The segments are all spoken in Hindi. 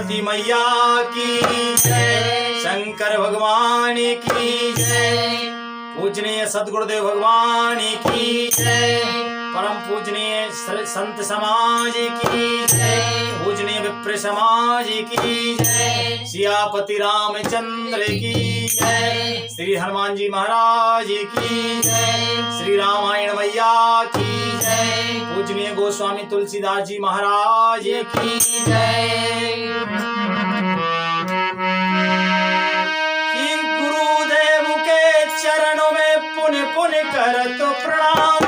सरस्वती मैया की जय, शंकर भगवान की जय, पूजनीय सद्गुरुदेव भगवान की जय, परम पूजनीय संत समाज की जय, पूजनीय विप्र समाज की जय, सियापति रामचंद्र की जय, श्री हनुमान जी महाराज की जय, श्री रामायण मैया की जय, पूजनीय गोस्वामी तुलसीदास जी महाराज की जय। गुरुदेव के चरणों में पुण्य पुण्य कर तो प्रणाम,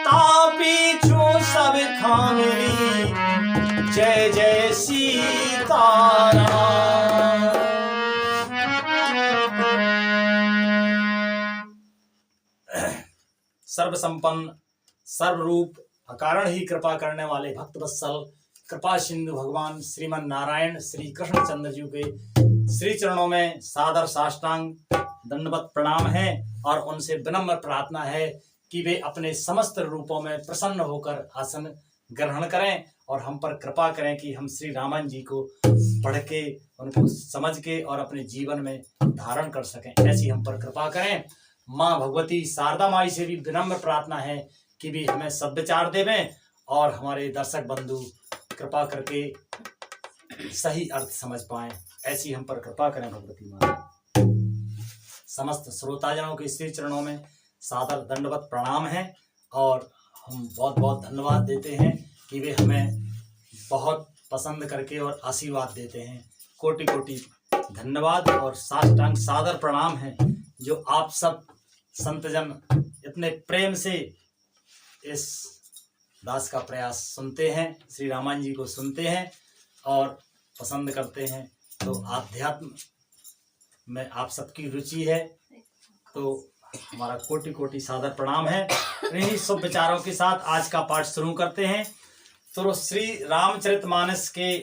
तापीछू सब खामेरी, जय जय सीताराम। सर्व संपन्न सर्वरूप अकारण ही कृपा करने वाले भक्त वत्सल कृपा सिंधु भगवान श्रीमन नारायण श्री कृष्णचंद्र जी के श्री चरणों में सादर साष्टांग दंडवत प्रणाम है और उनसे विनम्र प्रार्थना है कि वे अपने समस्त रूपों में प्रसन्न होकर आसन ग्रहण करें और हम पर कृपा करें कि हम श्री रामन जी को पढ़ के उनको समझ के और अपने जीवन में धारण कर सकें, ऐसी हम पर कृपा करें। माँ भगवती शारदा माई से भी विनम्र प्रार्थना है कि भी हमें सद्विचार देवें और हमारे दर्शक बंधु कृपा करके सही अर्थ समझ पाएं, ऐसी हम पर कृपा करें भगवती माँ। समस्त श्रोताजनों के श्री चरणों में सादर दंडवत प्रणाम है और हम बहुत बहुत धन्यवाद देते हैं कि वे हमें बहुत पसंद करके और आशीर्वाद देते हैं। कोटि कोटि धन्यवाद और साष्टांग सादर प्रणाम है जो आप सब संतजन इतने प्रेम से इस दास का प्रयास सुनते हैं, श्री रामान जी को सुनते हैं और पसंद करते हैं। तो आध्यात्म में आप सबकी रुचि है तो हमारा कोटि कोटि सादर प्रणाम है। इन्हीं शुभ विचारों के साथ आज का पाठ शुरू करते हैं। तो श्री रामचरितमानस के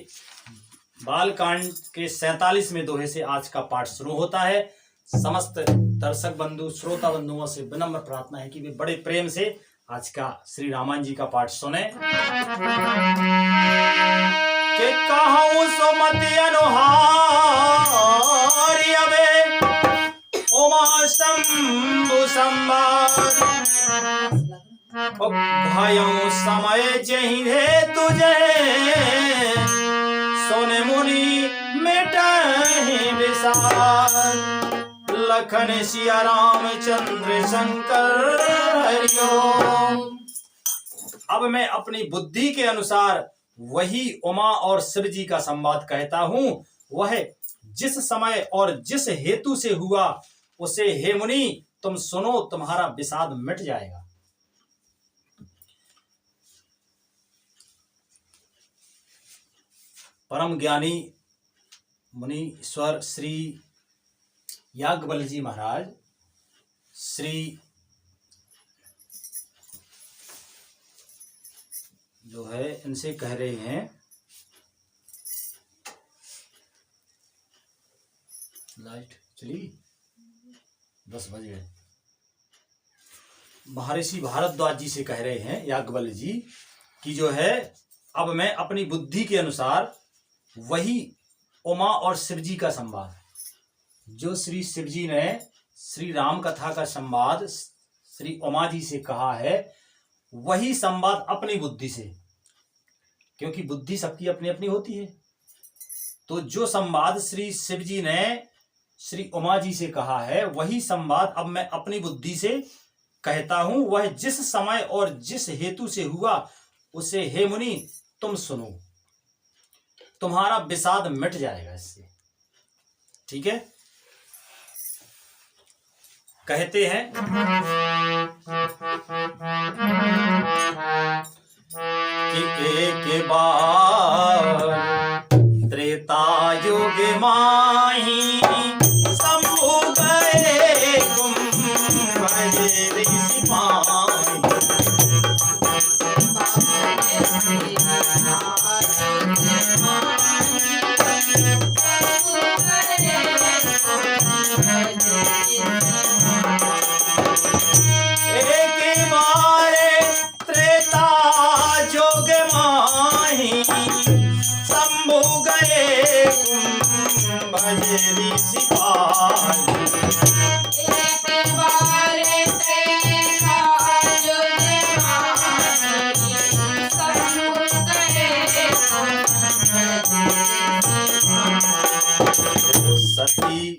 बालकांड के 47वें दोहे से आज का पाठ शुरू होता है। समस्त दर्शक बंधु श्रोता बंधुओं से विनम्र प्रार्थना है कि वे बड़े प्रेम से आज का श्री रामान जी का पाठ सुने। के कहूं सो मति अनुहारी अबे उमा शंभु संवाद, भयों समय जहीं है तुझे सोने मुनि मिटहि विषाद, लखन सिया रामचंद्र शंकर हरिओम। अब मैं अपनी बुद्धि के अनुसार वही उमा और शिव जी का संवाद कहता हूं। वह जिस समय और जिस हेतु से हुआ उसे हे मुनि तुम सुनो, तुम्हारा विषाद मिट जाएगा। परम ज्ञानी मुनीश्वर श्री याज्ञवल्क्य जी महाराज श्री जो है इनसे कह रहे हैं, लाइट चली 10 बज गए। महर्षि भारद्वाज जी से कह रहे हैं याज्ञवल्क्य जी कि जो है अब मैं अपनी बुद्धि के अनुसार वही उमा और शिव जी का संवाद, जो श्री शिव जी ने श्री राम कथा का संवाद श्री उमा जी से कहा है, वही संवाद अपनी बुद्धि से, क्योंकि बुद्धि सबकी अपनी अपनी होती है। तो जो संवाद श्री शिव जी ने श्री उमा जी से कहा है वही संवाद अब मैं अपनी बुद्धि से कहता हूं। वह जिस समय और जिस हेतु से हुआ उसे हे मुनि तुम सुनो, तुम्हारा विषाद मिट जाएगा इससे। ठीक है, कहते हैं कि एक बार त्रेता युग माही शंभु गए कुंभ ऋषि पाही, शंभु गए सती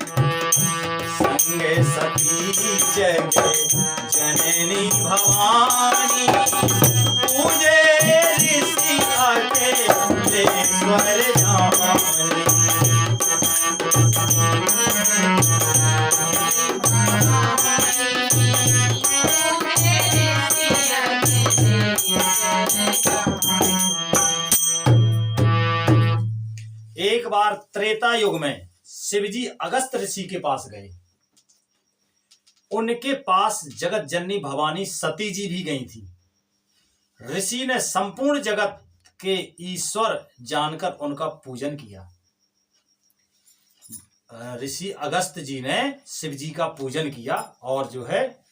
संगे सती जगे जननी भवानी, पूजे ऋषि अखिलेश्वर जानी। एक बार त्रेता युग में शिवजी अगस्त ऋषि के पास गए। उनके पास जगत जननी भवानी सती जी भी गई थी। ऋषि ने संपूर्ण जगत के ईश्वर जानकर उनका पूजन किया। ऋषि अगस्त जी ने शिव जी का पूजन किया और जो है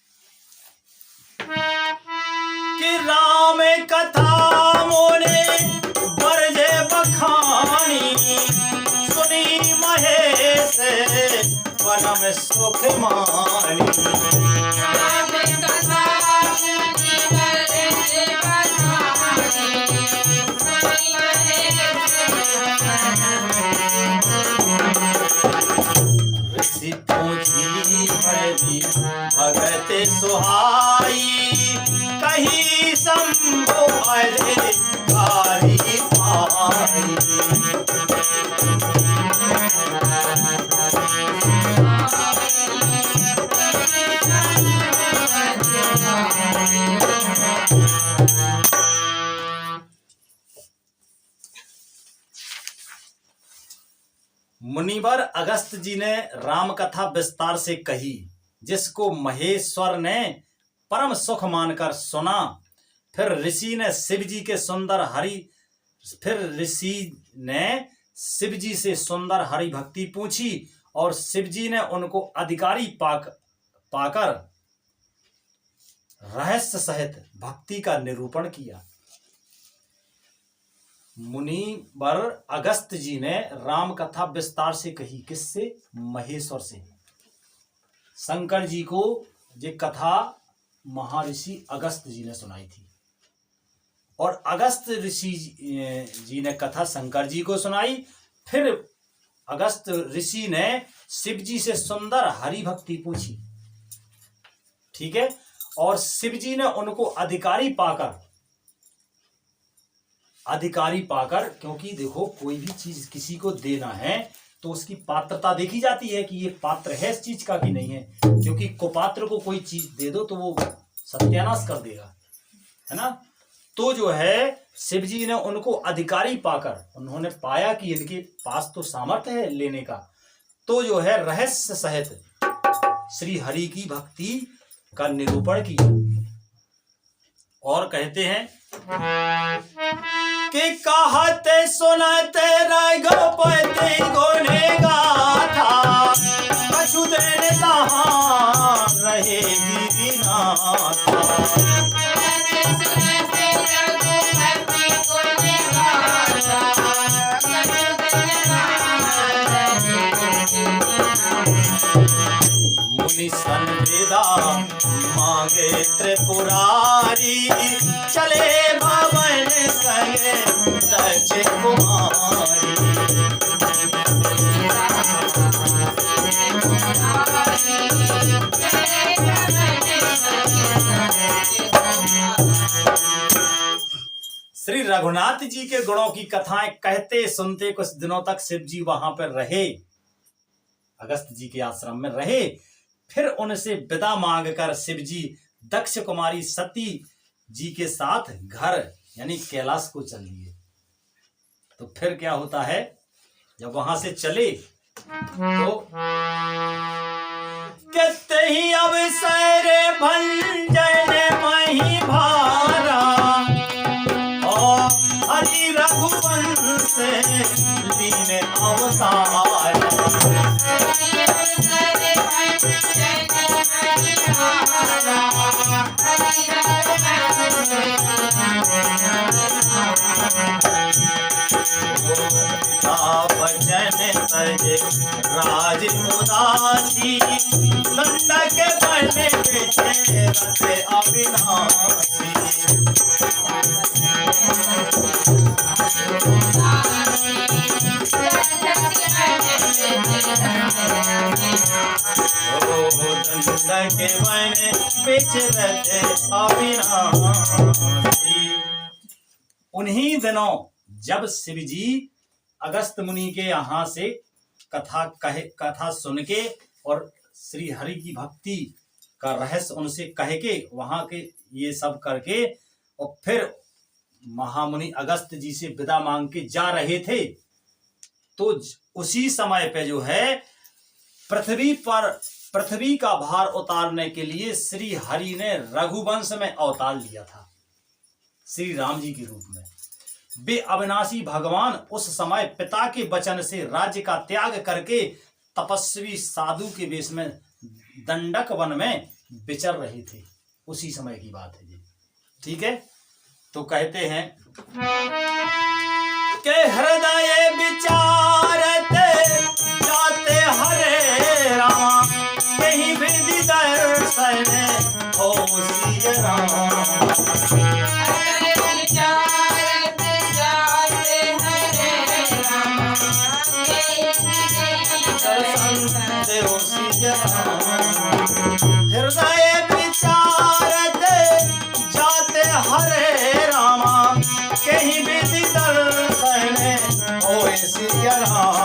कि राम कथा मोने बरजे बखानी, सुनी महेश परम सुख मानी। ऋषि पूछी भरी भगत सुहाई, कहीं संभो अरे कारी पाई। मुनिवर अगस्त जी ने राम कथा विस्तार से कही, जिसको महेश्वर ने परम सुख मानकर सुना। फिर ऋषि ने शिव जी से सुंदर हरि भक्ति पूछी और शिव जी ने उनको अधिकारी पाकर रहस्य सहित भक्ति का निरूपण किया। मुनिवर अगस्त जी ने राम कथा विस्तार से कही। किससे? महेश्वर से। शंकर जी को ये कथा महर्षि अगस्त जी ने सुनाई थी और अगस्त ऋषि जी ने कथा शंकर जी को सुनाई। फिर अगस्त ऋषि ने शिव जी से सुंदर हरि भक्ति पूछी, ठीक है, और शिव जी ने उनको अधिकारी पाकर, क्योंकि देखो कोई भी चीज किसी को देना है तो उसकी पात्रता देखी जाती है कि ये पात्र है इस चीज का कि नहीं है, क्योंकि कुपात्र को कोई चीज दे दो तो वो सत्यानाश कर देगा, है ना। तो जो है शिव जी ने उनको अधिकारी पाकर, उन्होंने पाया कि इनके पास तो सामर्थ्य है लेने का, तो जो है रहस्य सहित श्री हरि की भक्ति का निरूपण किया। और कहते हैं कि कहते सुनते रघुपति गुने गाथा, कछु दिन कहाँ रहेगी नाथा। मुनि संवेदा मांगे त्रिपुरारी, चले भवन संगे दक्ष कुमारी। श्री रघुनाथ जी के गुणों की कथाएं कहते सुनते कुछ दिनों तक शिव जी वहां पर रहे, अगस्त जी के आश्रम में रहे। फिर उनसे विदा मांगकर शिव जी दक्ष कुमारी सती जी के साथ घर यानी कैलाश को चल दिए। तो फिर क्या होता है, जब वहां से चले तो कहते ही अवसर भंजन मही भारा, और हरि रघुवंश लीन अवतार। बचन तजे राज उदासी, दंडक बन पीछे रथ अविनाशी। विचरत अविनाशी। उन्हीं दिनों जब शिव जी अगस्त मुनि के यहाँ से कथा सुन के और श्री हरि की भक्ति का रहस्य उनसे कह के वहां के ये सब करके और फिर महामुनि अगस्त जी से विदा मांग के जा रहे थे, तो उसी समय पे जो है पृथ्वी का भार उतारने के लिए श्री हरि ने रघुवंश में अवतार लिया था, श्री राम जी के रूप में। वे अविनाशी भगवान उस समय पिता के वचन से राज्य का त्याग करके तपस्वी साधु के वेश में दंडक वन में विचर रहे थे। उसी समय की बात है जी, ठीक है। तो कहते हैं के हृदय विचारत जाते हरे राम, कहीं विधि दर्शन हो सिय राम। हृदय विचारत जाते हरे रामा, कहीं विधि दर्शन होए सिय रामा।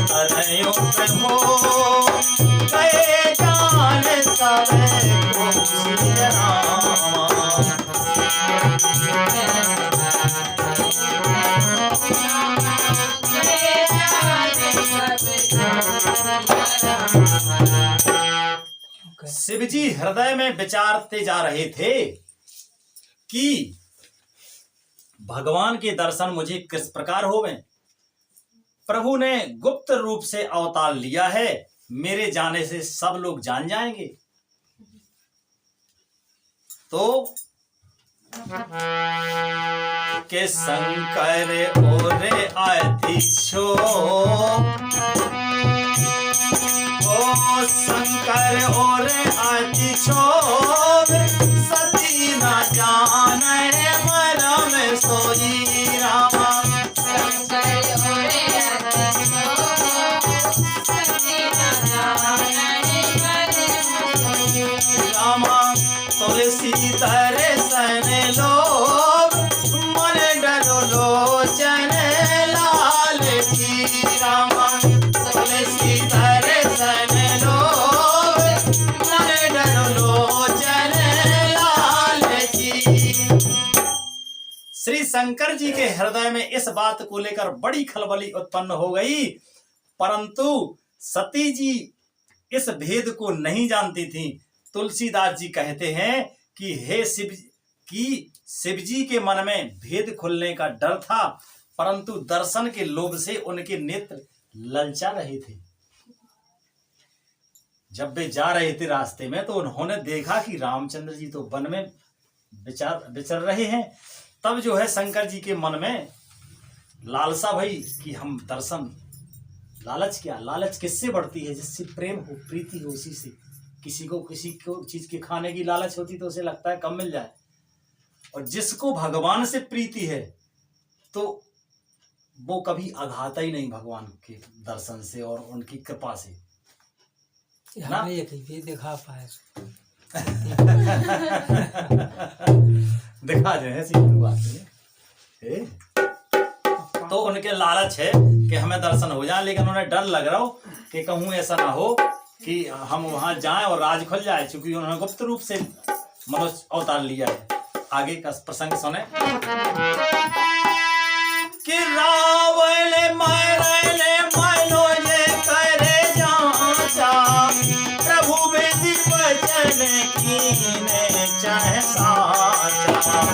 अरयो प्रभो गए जान सब को सिय रामा। शिव जी हृदय में विचारते जा रहे थे कि भगवान के दर्शन मुझे किस प्रकार होवें। प्रभु ने गुप्त रूप से अवतार लिया है, मेरे जाने से सब लोग जान जाएंगे। तो के शंकर ओरे आतिशो, ओ शंकर ओरे आतिशो, सती न जाने मरम सोई रामा। तुलसी दर्शन लोग मन डरो लोचन लाल की रामा। तुलसी दर्शन लोग मन डरो लोचन लाल की। श्री शंकर जी के हृदय में इस बात को लेकर बड़ी खलबली उत्पन्न हो गई, परंतु सती जी इस भेद को नहीं जानती थी। तुलसीदास जी कहते हैं कि हे शिव जी के मन में भेद खुलने का डर था, परंतु दर्शन के लोभ से उनके नेत्र ललचा रहे थे। जब वे जा रहे थे रास्ते में, तो उन्होंने देखा कि रामचंद्र जी तो वन में विचर रहे हैं। तब जो है शंकर जी के मन में लालसा भई कि हम दर्शन। लालच क्या, लालच किससे बढ़ती है? जिससे प्रेम हो, प्रीति हो, उसी से। किसी को चीज के खाने की लालच होती तो उसे लगता है कम मिल जाए, और जिसको भगवान से प्रीति है तो वो कभी आघाता ही नहीं भगवान के दर्शन से और उनकी कृपा से, है ना? ये दिखा पाए दिखा जो है सीधी बात है। तो उनके लालच है कि हमें दर्शन हो जाए, लेकिन उन्हें डर लग रहा हो कि कहूँ ऐसा ना हो कि हम वहां जाएं और राज खुल जाए, क्योंकि उन्होंने गुप्त रूप से मनुष्य अवतार लिया है। आगे का प्रसंग सुने कि रावण मरने मनोज करे जाचा, प्रभु विधि वचन कीने चाहे साचा।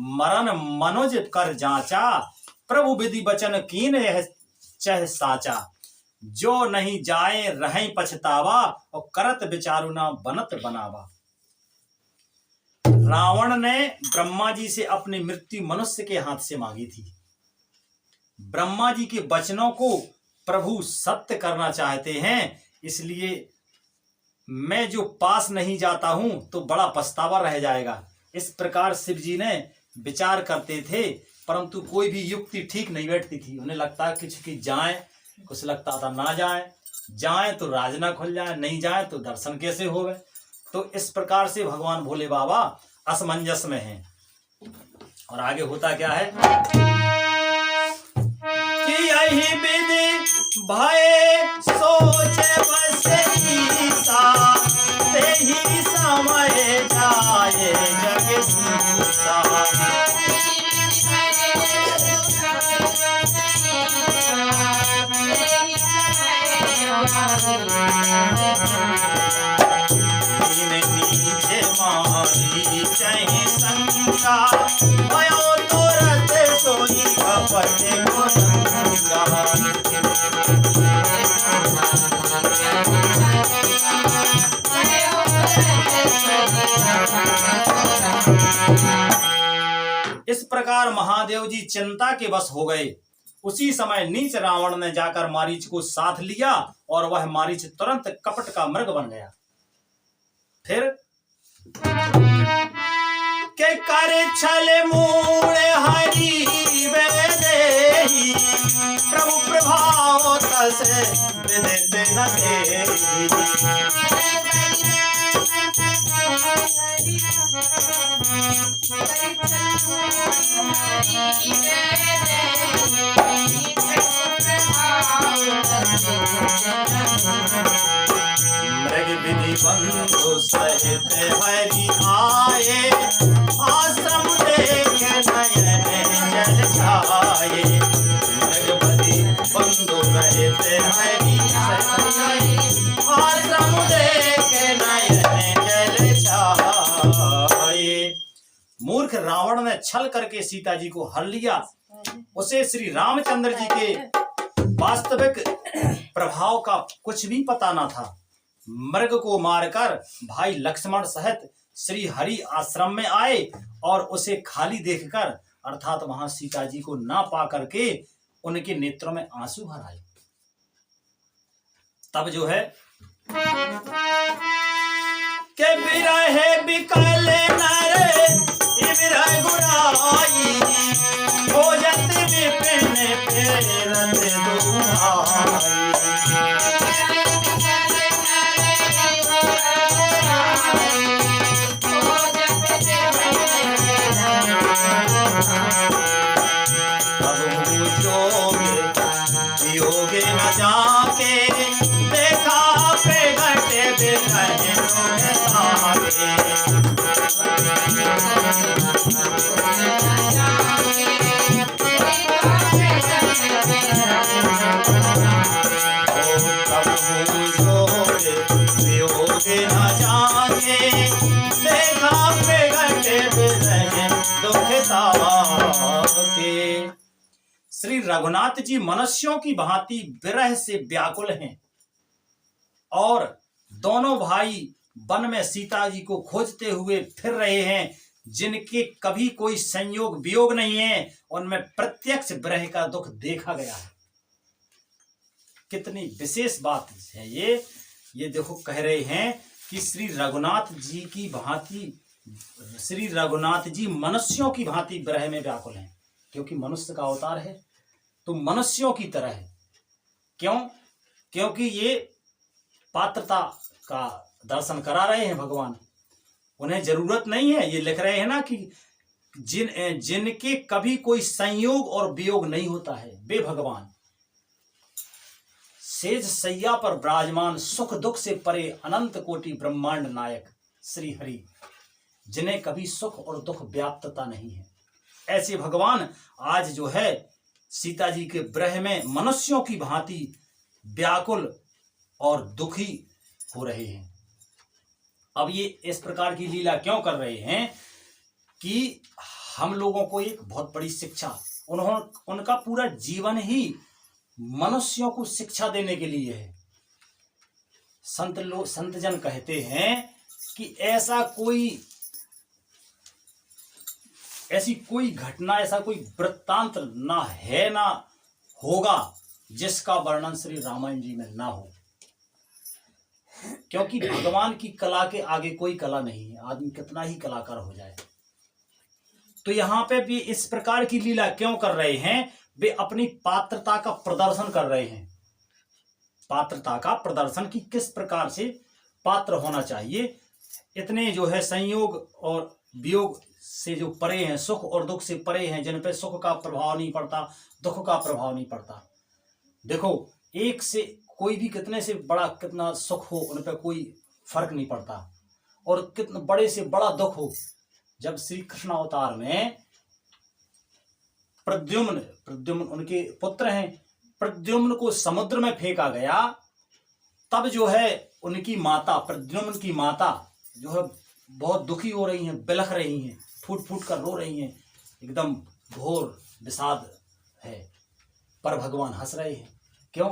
मरण मनुज कर जांचा, प्रभु विधि वचन कीन यह चह साचा। जो नहीं जाए रहें पछतावा, और करत विचारु ना बनत बनावा। रावण ने ब्रह्मा जी से अपनी मृत्यु मनुष्य के हाथ से मांगी थी। ब्रह्मा जी के वचनों को प्रभु सत्य करना चाहते हैं, इसलिए मैं जो पास नहीं जाता हूं तो बड़ा पछतावा रह जाएगा। इस प्रकार शिव जी ने विचार करते थे, परंतु कोई भी युक्ति ठीक नहीं बैठती थी। उन्हें लगता है कि जाएं, कुछ लगता था ना जाएं तो राज ना खुल जाए, नहीं जाए तो दर्शन कैसे होवे। तो इस प्रकार से भगवान भोले बाबा असमंजस में हैं। और आगे होता क्या है कि यही विधि भय सोचे बसईसा, तेहि समय जाए जगदीशा। नीचे मारी चाहे शंका, भयो तुरंत सोई खपत को गंगा। इस प्रकार महादेव जी चिंता के वश हो गए। उसी समय नीच रावण ने जाकर मारीच को साथ लिया और वह मारीच तुरंत कपट का मृग बन गया। फिर के कर छल मूल हरि बेदेही, प्रभु प्रभाव तस विदित न देही। मृग विधि बंधु सहित हरि आए, आश्रम देख नयन जल छाए। मृग विधि बंधु सहित हरि आए, आश्रम देख नयन जल छाए। मूर्ख रावण ने छल करके सीता जी को हर लिया। उसे श्री रामचंद्र जी के वास्तविक प्रभाव का कुछ भी पता न था। मृग को मारकर भाई लक्ष्मण सहित श्री हरि आश्रम में आए और उसे खाली देखकर, अर्थात वहां सीता जी को ना पा करके उनके नेत्रों में आंसू भर आए। तब जो है के बिरहे बिकल नरे बिरह गुराई, भोजन विपिन फेरत दुहाई। योगे न जाके देखा प्रगट बिरह श्री रघुनाथ जी मनुष्यों की भांति विरह से व्याकुल हैं और दोनों भाई वन में सीता जी को खोजते हुए फिर रहे हैं, जिनके कभी कोई संयोग वियोग नहीं है। उनमें प्रत्यक्ष विरह का दुख देखा गया है। कितनी विशेष बात है ये देखो, कह रहे हैं कि श्री रघुनाथ जी मनुष्यों की भांति विरह में व्याकुल हैं, क्योंकि मनुष्य का अवतार है तो मनुष्यों की तरह है। क्यों? क्योंकि ये पात्रता का दर्शन करा रहे हैं भगवान। उन्हें जरूरत नहीं है, ये लिख रहे हैं ना कि जिनके कभी कोई संयोग और वियोग नहीं होता है, वे भगवान सेज सैया पर विराजमान, सुख दुख से परे अनंत कोटि ब्रह्मांड नायक श्री हरि, जिन्हें कभी सुख और दुख व्याप्तता नहीं है। ऐसे भगवान आज जो है सीता जी के विरह में मनुष्यों की भांति व्याकुल और दुखी हो रहे हैं। अब ये इस प्रकार की लीला क्यों कर रहे हैं कि हम लोगों को एक बहुत बड़ी शिक्षा, उनका पूरा जीवन ही मनुष्यों को शिक्षा देने के लिए है। संत जन कहते हैं कि ऐसी कोई घटना, ऐसा कोई वृत्तांत ना है ना होगा जिसका वर्णन श्री रामायण जी में ना हो, क्योंकि भगवान की कला के आगे कोई कला नहीं है, आदमी कितना ही कलाकार हो जाए। तो यहाँ पे भी इस प्रकार की लीला क्यों कर रहे हैं? वे अपनी पात्रता का प्रदर्शन कर रहे हैं, पात्रता का प्रदर्शन की किस प्रकार से पात्र होना चाहिए। इतने जो है संयोग और वियोग से जो परे हैं, सुख और दुख से परे हैं, जिन पे सुख का प्रभाव नहीं पड़ता, दुख का प्रभाव नहीं पड़ता। देखो, एक से कोई भी कितने से बड़ा कितना सुख हो, उन पे कोई फर्क नहीं पड़ता, और कितना बड़े से बड़ा दुख हो। जब श्री कृष्ण अवतार में प्रद्युम्न उनके पुत्र हैं, प्रद्युम्न को समुद्र में फेंका गया, तब जो है उनकी माता, प्रद्युम्न की माता जो है बहुत दुखी हो रही हैं, बिलख रही हैं, फूट फूट कर रो रही हैं, एकदम घोर विषाद है। पर भगवान हंस रहे हैं। क्यों?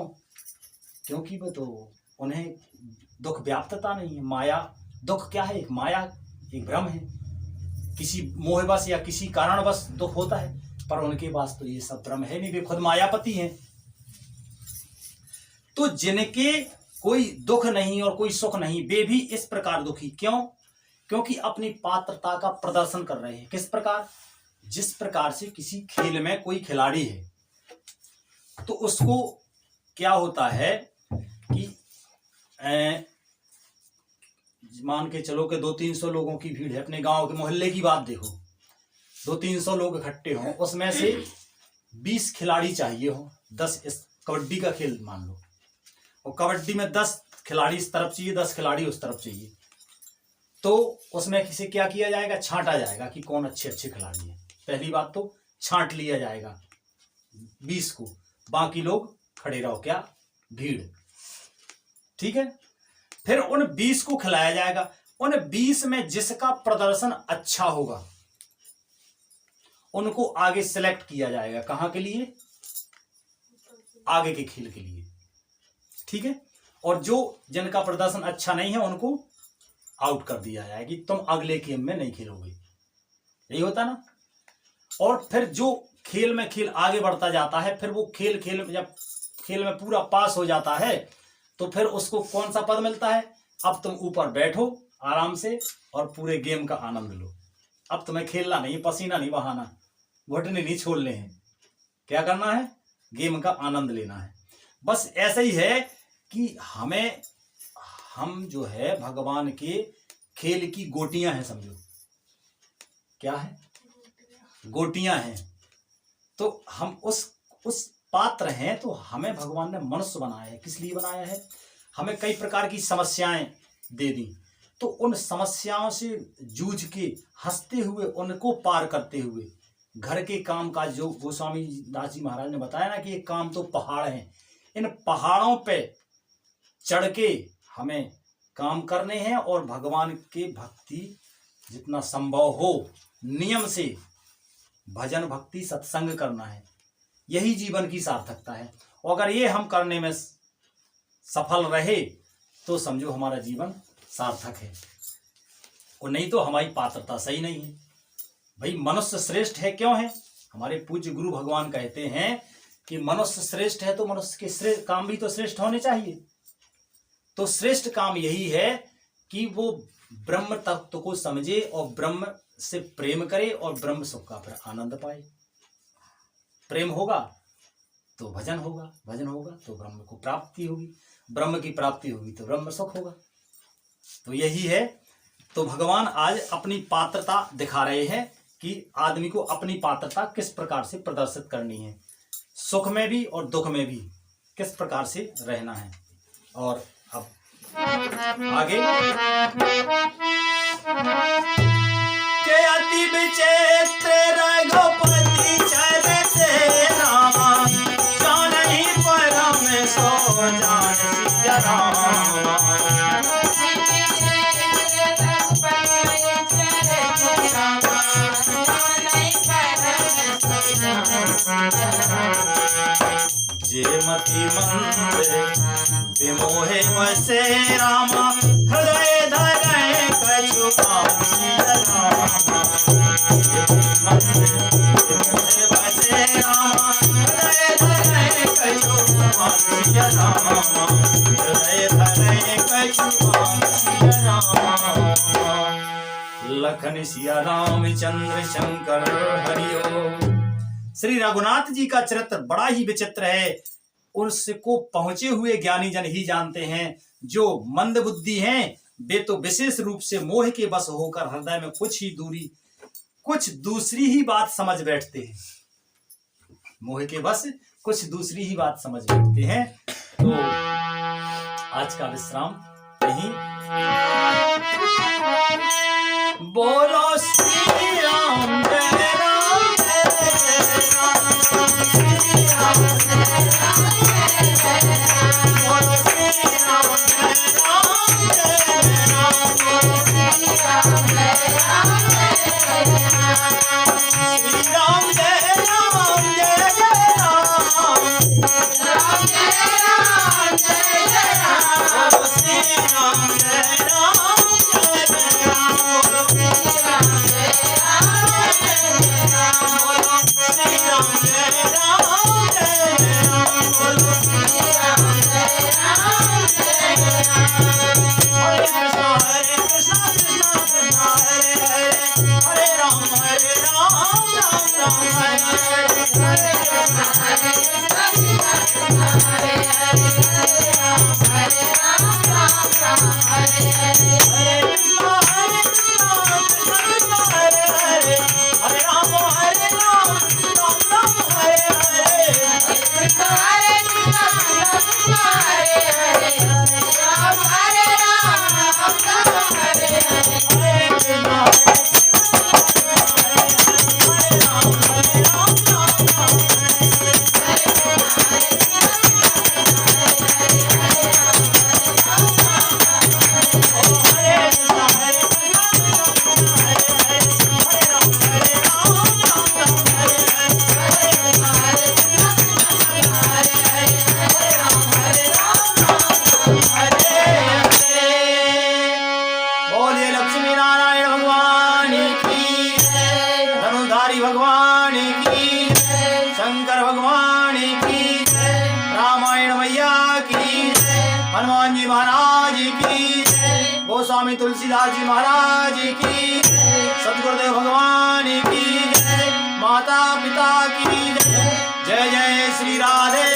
क्योंकि वो तो उन्हें दुख व्याप्तता नहीं है। माया, दुख क्या है? एक माया, एक भ्रम है, किसी मोहवश या किसी कारणवश दुख होता है, पर उनके पास तो ये सब भ्रम है नहीं, वे खुद मायापति हैं। तो जिनके कोई दुख नहीं और कोई सुख नहीं, वे भी इस प्रकार दुखी क्यों? क्योंकि अपनी पात्रता का प्रदर्शन कर रहे हैं। किस प्रकार? जिस प्रकार से किसी खेल में कोई खिलाड़ी है, तो उसको क्या होता है कि मान के चलो कि 200-300 लोगों की भीड़ है, अपने गांव के मोहल्ले की बात देखो, 200-300 लोग इकट्ठे हों, उसमें से 20 खिलाड़ी चाहिए हो, 10 इस कबड्डी का खेल मान लो, और कबड्डी में 10 खिलाड़ी इस तरफ चाहिए, 10 खिलाड़ी उस तरफ चाहिए। तो उसमें किसे क्या किया जाएगा? छांटा जाएगा कि कौन अच्छे अच्छे खिलाड़ी हैं। पहली बात तो छांट लिया जाएगा 20 को, बाकी लोग खड़े रहो, क्या भीड़, ठीक है। फिर उन 20 को खिलाया जाएगा। उन 20 में जिसका प्रदर्शन अच्छा होगा उनको आगे सिलेक्ट किया जाएगा। कहां के लिए? आगे के खेल के लिए, ठीक है। और जो जिनका प्रदर्शन अच्छा नहीं है उनको आउट कर दिया जाएगा कि तुम अगले गेम में नहीं खेलोगे, यही होता ना। और फिर जो खेल में खेल आगे बढ़ता जाता है, फिर वो खेल में जब खेल में पूरा पास हो जाता है, तो फिर उसको कौन सा पद मिलता है? अब तुम ऊपर बैठो आराम से और पूरे गेम का आनंद लो। अब तुम्हें खेलना नहीं, पसीना नहीं बहाना, घुटने नहीं छोड़ने हैं, क्या करना है? गेम का आनंद लेना है। बस ऐसा ही है कि हम जो है भगवान के खेल की गोटियां हैं, समझो। क्या है? गोटियां हैं। तो हम उस पात्र हैं। तो हमें भगवान ने मनुष्य बनाया है। किस लिए बनाया है? हमें कई प्रकार की समस्याएं दे दी, तो उन समस्याओं से जूझ के हंसते हुए, उनको पार करते हुए, घर के काम काज, जो गोस्वामी दास जी महाराज ने बताया ना कि ये काम तो पहाड़ हैं, इन पहाड़ों पे चढ़ के हमें काम करने हैं और भगवान के भक्ति जितना संभव हो नियम से भजन भक्ति सत्संग करना है। यही जीवन की सार्थकता है। और अगर ये हम करने में सफल रहे तो समझो हमारा जीवन सार्थक है, और नहीं तो हमारी पात्रता सही नहीं है। भाई मनुष्य श्रेष्ठ है, क्यों है? हमारे पूज्य गुरु भगवान कहते हैं कि मनुष्य श्रेष्ठ है तो मनुष्य के श्रेष्ठ काम भी तो श्रेष्ठ होने चाहिए। तो श्रेष्ठ काम यही है कि वो ब्रह्म तत्व को समझे और ब्रह्म से प्रेम करे और ब्रह्म सुख का फिर आनंद पाए। प्रेम होगा तो भजन होगा, भजन होगा तो ब्रह्म को प्राप्ति होगी, ब्रह्म की प्राप्ति होगी तो ब्रह्म सुख होगा। तो यही है। तो भगवान आज अपनी पात्रता दिखा रहे हैं कि आदमी को अपनी पात्रता किस प्रकार से प्रदर्शित करनी है, सुख में भी और दुख में भी किस प्रकार से रहना है। और अब आगे के अति विचित्र रघुपति चरित रामा, जानहि परम सो जान सिया रामा। रघुपति चरित रामा, जानहि मंदिर विमोहे बसे राम हृदय धरे कछु सिया राम मंदिर विमोहे बसे राम हृदय धरे कछु सिया राम हृदय धरे कछु सिया राम लखन सिया रामचंद्र शंकर हरिओ। श्री रघुनाथ जी का चरित्र बड़ा ही विचित्र है। उसको पहुंचे हुए ज्ञानी जन ही जानते हैं। जो मंद बुद्धि हैं वे तो विशेष रूप से मोह के बस होकर हृदय में कुछ दूसरी ही बात समझ बैठते हैं। मोह के बस कुछ दूसरी ही बात समझ बैठते हैं। तो आज का विश्राम यहीं। बोलो श्री राम जय राम जय राम श्री राम जय राम जय राम बोलो श्री राम जय राम जय राम बोलो श्री राम जय राम जय राम श्री राम जय राम जय राम राम जय राम जय राम बोलो श्री राम जय राम जय राम बोलो श्री राम जय राम जय राम बोलो श्री राम जय राम जय राम बोलो श्री राम जय राम जय राम हरे कृष्ण कृष्ण कृष्ण हरे हरे हरे राम राम राम हरे हरे हरे कृष्ण कृष्ण हरे हरे हरे राम राम हरे हरे हरे कृष्ण कृष्ण कृष्ण हरे हरे हरे राम राम हरे हरे हरे कृष्ण हरे कृष्ण हरे हरे हरे राम राम हरे हरे हरे कृष्ण भगवान की शंकर भगवान की रामायण मैया की हनुमान जी महाराज की गोस्वामी तुलसीदास जी महाराज की सदगुरुदेव भगवान की माता पिता की जय जय श्री राधे।